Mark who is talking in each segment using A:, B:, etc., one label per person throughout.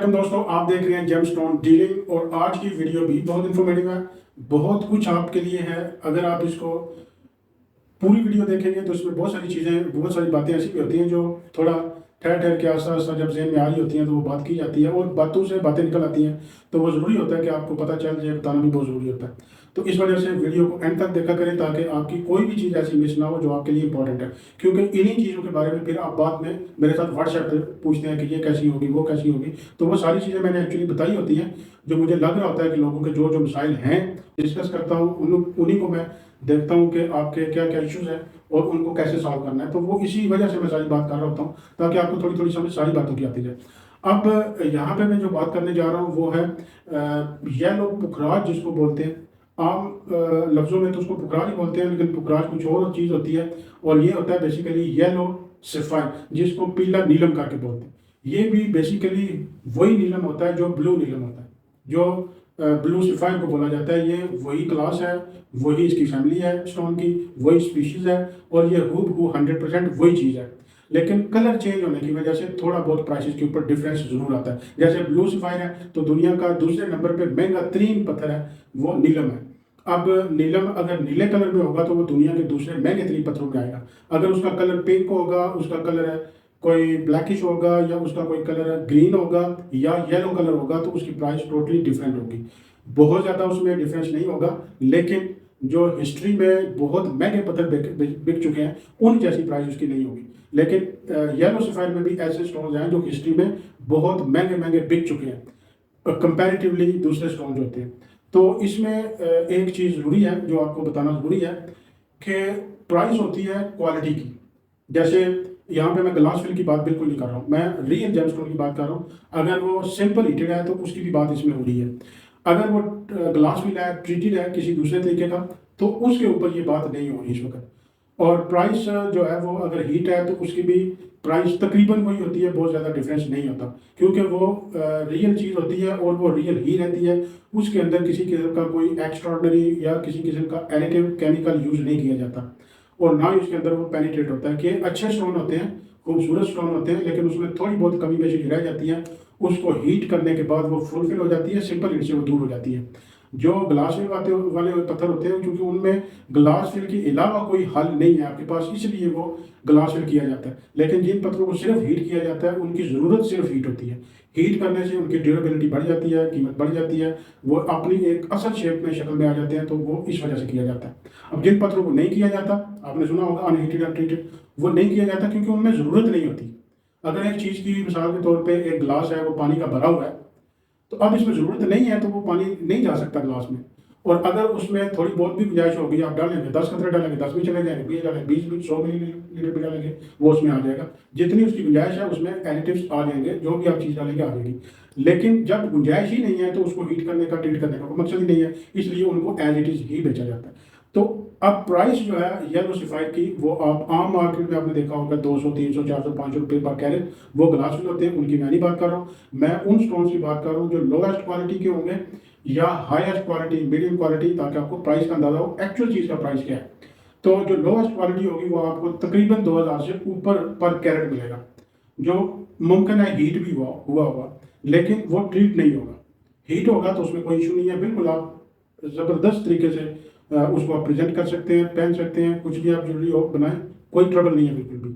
A: वालेकुम दोस्तों, आप देख रहे हैं जेमस्टोन डीलिंग और आज की वीडियो भी बहुत इन्फॉर्मेटिव है। बहुत कुछ आपके लिए है। अगर आप इसको पूरी वीडियो देखेंगे तो इसमें बहुत सारी चीज़ें, बहुत सारी बातें ऐसी भी होती हैं जो थोड़ा ठहर ठहर के आस्ता आस्ता जब जहन में आ रही होती हैं तो वो बात की जाती है और बातों से बातें निकल आती हैं। तो वो ज़रूरी होता है कि आपको पता चल जाए, बताना भी बहुत ज़रूरी होता है। तो इस वजह से वीडियो को एंड तक देखा करें ताकि आपकी कोई भी चीज़ ऐसी मिस ना हो जो आपके लिए इंपॉर्टेंट है, क्योंकि इन्हीं चीज़ों के बारे में फिर आप बाद में मेरे साथ व्हाट्सएप पर पूछते हैं कि ये कैसी होगी, वो कैसी होगी। तो वो सारी चीज़ें मैंने एक्चुअली बताई होती हैं जो मुझे लग रहा होता है कि लोगों के जो जो मसाइल हैं डिस्कस करता हूँ, उन्हीं को मैं देखता हूँ कि आपके क्या क्या इश्यूज़ हैं और उनको कैसे सॉल्व करना है। तो वो इसी वजह से मैं सारी बात कर रहा होता हूँ ताकि आपको थोड़ी थोड़ी समझ सारी बातों की आती जाए। अब यहाँ पे मैं जो बात करने जा रहा हूँ वो है येलो पुखराज, जिसको बोलते हैं आम लफ्ज़ों में तो उसको पुखराज ही बोलते हैं, लेकिन पुखराज कुछ और चीज़ होती है। और ये होता है बेसिकली येलो सफ़ायर, जिसको पीला नीलम करके बोलते हैं। ये भी बेसिकली वही नीलम होता है जो ब्लू नीलम होता है, जो ब्लू सफ़ायर को बोला जाता है। ये वही क्लास है, वही इसकी फैमिली है स्टोन की, वही स्पीशीज़ है और ये हूबहू 100% वही चीज़ है। लेकिन कलर चेंज होने की वजह से थोड़ा बहुत प्राइसेस के ऊपर डिफरेंस जरूर आता है। जैसे ब्लू सफ़ायर है तो दुनिया का दूसरे नंबर पे महंगा तरीन पत्थर है वो नीलम है। अब नीलम अगर नीले कलर में होगा तो वो दुनिया के दूसरे महंगे तरीन पत्थरों में आएगा। अगर उसका कलर पिंक होगा, उसका कलर है कोई ब्लैकिश होगा, या उसका कोई कलर ग्रीन होगा या येलो कलर होगा, तो उसकी प्राइस टोटली डिफरेंट होगी। बहुत ज़्यादा उसमें डिफरेंस नहीं होगा, लेकिन जो हिस्ट्री में बहुत महंगे पत्थर बिक चुके हैं उन जैसी प्राइस उसकी नहीं होगी। लेकिन येलो सफ़ायर में भी ऐसे स्टोन्स हैं जो हिस्ट्री में बहुत महंगे महंगे बिक चुके हैं कंपैरेटिवली दूसरे स्टोन होते हैं। तो इसमें एक चीज़ ज़रूरी है जो आपको बताना ज़रूरी है कि प्राइस होती है क्वालिटी की। जैसे यहाँ पे मैं ग्लास फिल की बात बिल्कुल नहीं कर रहा हूँ, मैं रियल जेमस्टोन की बात कर रहा हूँ। अगर वो सिंपल हीटेड है तो उसकी भी बात इसमें हो रही है। अगर वो ग्लास फिल है, ट्रीटेड है किसी दूसरे तरीके का, तो उसके ऊपर ये बात नहीं हो रही इस वक्त। और प्राइस जो है वो अगर हीट है तो उसकी भी प्राइस तकरीबन वही होती है, बहुत ज़्यादा डिफरेंस नहीं होता, क्योंकि वो रियल चीज़ होती है और वो रियल ही रहती है। उसके अंदर किसी किस्म का कोई एक्स्ट्रॉर्डनरी या किसी किस्म का एडिटिव केमिकल यूज़ नहीं किया जाता और ना ही उसके अंदर वो पेनिट्रेट होता है। कि अच्छे स्टोन होते हैं, खूबसूरत स्टोन होते हैं, लेकिन उसमें थोड़ी बहुत कमी पेशी रह जाती है। उसको हीट करने के बाद वो फुलफिल हो जाती है, सिंपल हीट से वो दूर हो जाती है। जो ग्लास फिल वाले पत्थर होते हैं, क्योंकि उनमें ग्लास फिल के अलावा कोई हल नहीं है आपके पास, इसलिए वो ग्लास फिल किया जाता है। लेकिन जिन पत्थरों को सिर्फ हीट किया जाता है उनकी ज़रूरत सिर्फ हीट होती है। हीट करने से उनकी ड्यूरेबिलिटी बढ़ जाती है, कीमत बढ़ जाती है, वो अपनी एक असल शेप में शक्ल में आ जाते हैं। तो वो इस वजह से किया जाता है। अब जिन पत्थरों को नहीं किया जाता, आपने सुना होगा अनहीटेड अनट्रीटेड, वो नहीं किया जाता क्योंकि उनमें ज़रूरत नहीं होती। अगर एक चीज़ की मिसाल के तौर पे एक गिलास है, वो पानी का भरा हुआ है, तो अब इसमें ज़रूरत नहीं है तो वो पानी नहीं जा सकता गिलास में। और अगर उसमें थोड़ी बहुत भी गुंजाइश होगी, आप डालेंगे 10 कतरे डालेंगे, 10 भी चले जाएंगे, 20 डालेंगे, 20 भी 100 मिलीलीटर भी डालेंगे, वो उसमें आ जाएगा। जितनी उसकी गुंजाइश है उसमें एडिटिव्स आ जाएंगे, जो भी आप चीज़ डालेंगे आ जाएगी। लेकिन जब गुंजाइश ही नहीं है तो उसको हीट करने का, ट्रीट करने का कोई मकसद ही नहीं है, इसलिए उनको एज इट इज़ ही बेचा जाता है। तो अब प्राइस जो है येलो सफ़ायर की, वो आप आम मार्केट में आपने देखा होगा 200, 300, 400, 500 रुपये पर कैरेट वो ग्लास फिल होते हैं। उनकी मैं नहीं बात कर रहा हूँ, मैं उन स्टोन्स की बात कर रहा हूँ जो लोएस्ट क्वालिटी के होंगे या हाईएस्ट क्वालिटी, मीडियम क्वालिटी, ताकि आपको प्राइस का अंदाजा हो एक्चुअल चीज़ का प्राइस क्या है। तो जो लोएस्ट क्वालिटी होगी वो आपको तकरीबन 2000 से ऊपर पर कैरेट मिलेगा, जो मुमकिन है हीट भी हुआ होगा, लेकिन वो ट्रीट नहीं होगा। हीट होगा तो उसमें कोई इशू नहीं है, बिल्कुल आप ज़बरदस्त तरीके से उसको आप प्रेजेंट कर सकते हैं, पहन सकते हैं, कुछ भी आप ज्वेलरी हो बनाएं, कोई ट्रबल नहीं है बिल्कुल भी।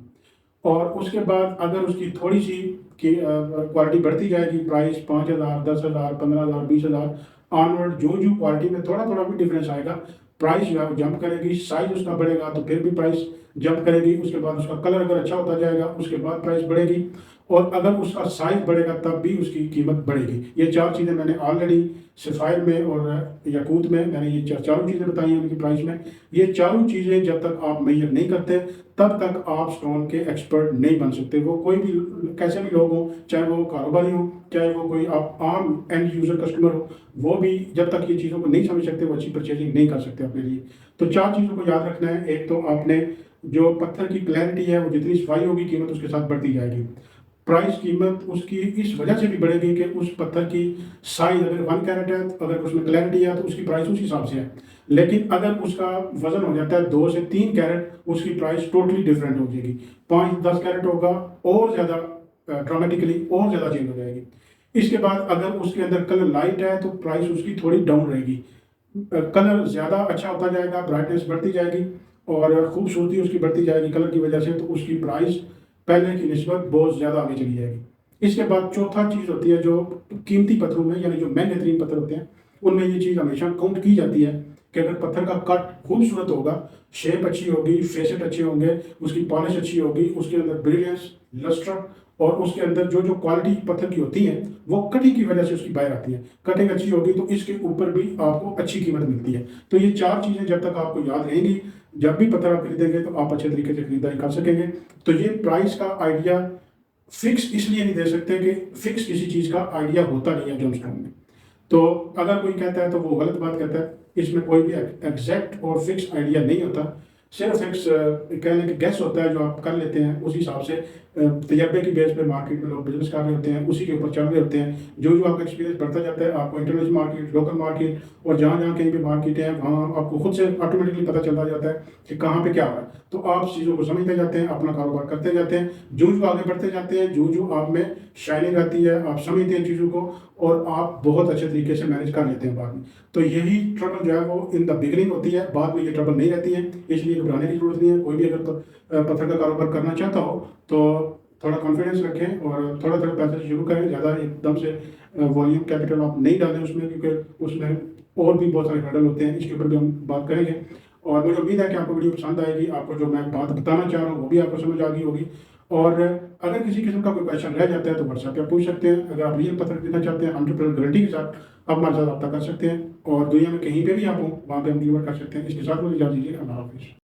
A: और उसके बाद अगर उसकी थोड़ी सी की क्वालिटी बढ़ती जाएगी, प्राइस 5000, 10,000, 15,000, 20,000 ऑनवर्ड, जो जो क्वालिटी में थोड़ा थोड़ा भी डिफरेंस आएगा, प्राइस जो है वो जंप करेगी। साइज उसका बढ़ेगा तो फिर भी प्राइस जंप करेगी। उसके बाद उसका कलर अगर अच्छा होता जाएगा उसके बाद प्राइस बढ़ेगी, और अगर उसका साइज बढ़ेगा तब भी उसकी कीमत बढ़ेगी। ये चार चीज़ें मैंने ऑलरेडी सफ़ायर में और याकूत में मैंने ये चारों चीज़ें बताई हैं उनकी प्राइस में। ये चारों चीज़ें जब तक आप मेजर नहीं करते तब तक आप स्टोन के एक्सपर्ट नहीं बन सकते। वो कोई भी कैसे भी लोग हों, चाहे वो कारोबारी हो, चाहे वो कोई आप आम एंड यूज़र कस्टमर हो, वो भी जब तक ये चीज़ों को नहीं समझ सकते वो अच्छी परचेजिंग नहीं कर सकते अपने लिए। तो चार चीज़ों को याद रखना है। एक तो आपने जो पत्थर की क्लैरिटी है, वो जितनी सफाई होगी कीमत उसके साथ बढ़ती जाएगी। प्राइस कीमत उसकी इस वजह से भी बढ़ेगी कि उस पत्थर की साइज अगर 1 कैरेट है, तो अगर उसमें क्लैरिटी है तो उसकी प्राइस उस हिसाब से है। लेकिन अगर उसका वजन हो जाता है 2 से 3 कैरेट, उसकी प्राइस टोटली डिफरेंट हो जाएगी। 5-10 कैरेट होगा और ज़्यादा ड्रामेटिकली और ज़्यादा चेंज हो जाएगी। इसके बाद अगर उसके अंदर कलर लाइट है तो प्राइस उसकी थोड़ी डाउन रहेगी। कलर ज़्यादा अच्छा होता जाएगा, ब्राइटनेस बढ़ती जाएगी और खूबसूरती उसकी बढ़ती जाएगी कलर की वजह से, तो उसकी प्राइस पहले की निस्बत बहुत ज़्यादा आगे चली जाएगी। इसके बाद चौथा चीज़ होती है जो कीमती पत्थरों में, यानी जो महंगे तरीन पत्थर होते हैं उनमें ये चीज़ हमेशा काउंट की जाती है कि अगर पत्थर का कट खूबसूरत होगा, शेप अच्छी होगी, फेसेट अच्छे होंगे, उसकी पॉलिश अच्छी होगी, उसके अंदर ब्रिलियंस, लस्टर और उसके अंदर जो जो क्वालिटी पत्थर की होती है वो कटिंग की वजह से उसकी बाहर आती है। कटिंग अच्छी होगी तो इसके ऊपर भी आपको अच्छी कीमत मिलती है। तो ये चार चीज़ें जब तक आपको याद रहेंगी, जब भी पत्थर आप खरीदेंगे तो आप अच्छे तरीके से खरीदारी कर सकेंगे। तो ये प्राइस का आइडिया फिक्स इसलिए नहीं दे सकते कि फिक्स किसी चीज़ का आइडिया होता नहीं है जेमस्टोन में। तो अगर कोई कहता है तो वो गलत बात कहता है। इसमें कोई भी एग्जैक्ट और फिक्स आइडिया नहीं होता, सिर्फ एक कहने की गैस होता है जो आप कर लेते हैं। उस हिसाब से तजर्बे की बेस पे मार्केट में लोग बिजनेस कर रहे होते हैं, उसी के ऊपर चल रहे होते हैं। जो जो आपका एक्सपीरियंस बढ़ता जाता है, आपको इंटरनेशनल मार्केट, लोकल मार्केट और जहाँ जहाँ कहीं भी मार्केट है वहाँ आपको खुद से ऑटोमेटिकली पता चलता जाता है कि कहाँ पे क्या हो रहा है। तो आप चीज़ों को समझते जाते हैं, अपना कारोबार करते जाते हैं। जो जो आगे बढ़ते जाते हैं, जो जो आप में शाइनिंग आती है, आप समझते हैं चीज़ों को और आप बहुत अच्छे तरीके से मैनेज कर लेते हैं बाद में। तो यही ट्रबल जो है वो इन द बिगिनिंग होती है, बाद में ये ट्रबल नहीं रहती है, इसलिए घबराने की जरूरत नहीं है। कोई भी अगर पत्थर का कारोबार करना चाहता हो तो थोड़ा कॉन्फिडेंस रखें और थोड़ा थोड़ा पैसे से शुरू करें। ज़्यादा एकदम से वॉल्यूम कैपिटल आप नहीं डालें उसमें, क्योंकि उसमें और भी बहुत सारे हर्डल होते हैं। इसके ऊपर भी हम बात करेंगे और मुझे उम्मीद है कि आपको वीडियो पसंद आएगी। आपको जो मैं बात बताना चाह रहा हूँ वो भी आपको समझ आ गई होगी। और अगर किसी किस्म का कोई क्वेश्चन रह जाता है तो व्हाट्सएप पे आप पूछ सकते हैं। अगर आप रियल पत्थर खरीदना चाहते हैं 100% गारंटी के साथ, आप हमारे साथ रब्ता कर सकते हैं और दुनिया में कहीं पे भी आप हो वहाँ पे हम डिलीवर कर सकते हैं। इसके साथ मुझे इजाज़त दीजिए। अल्लाह हाफिज़।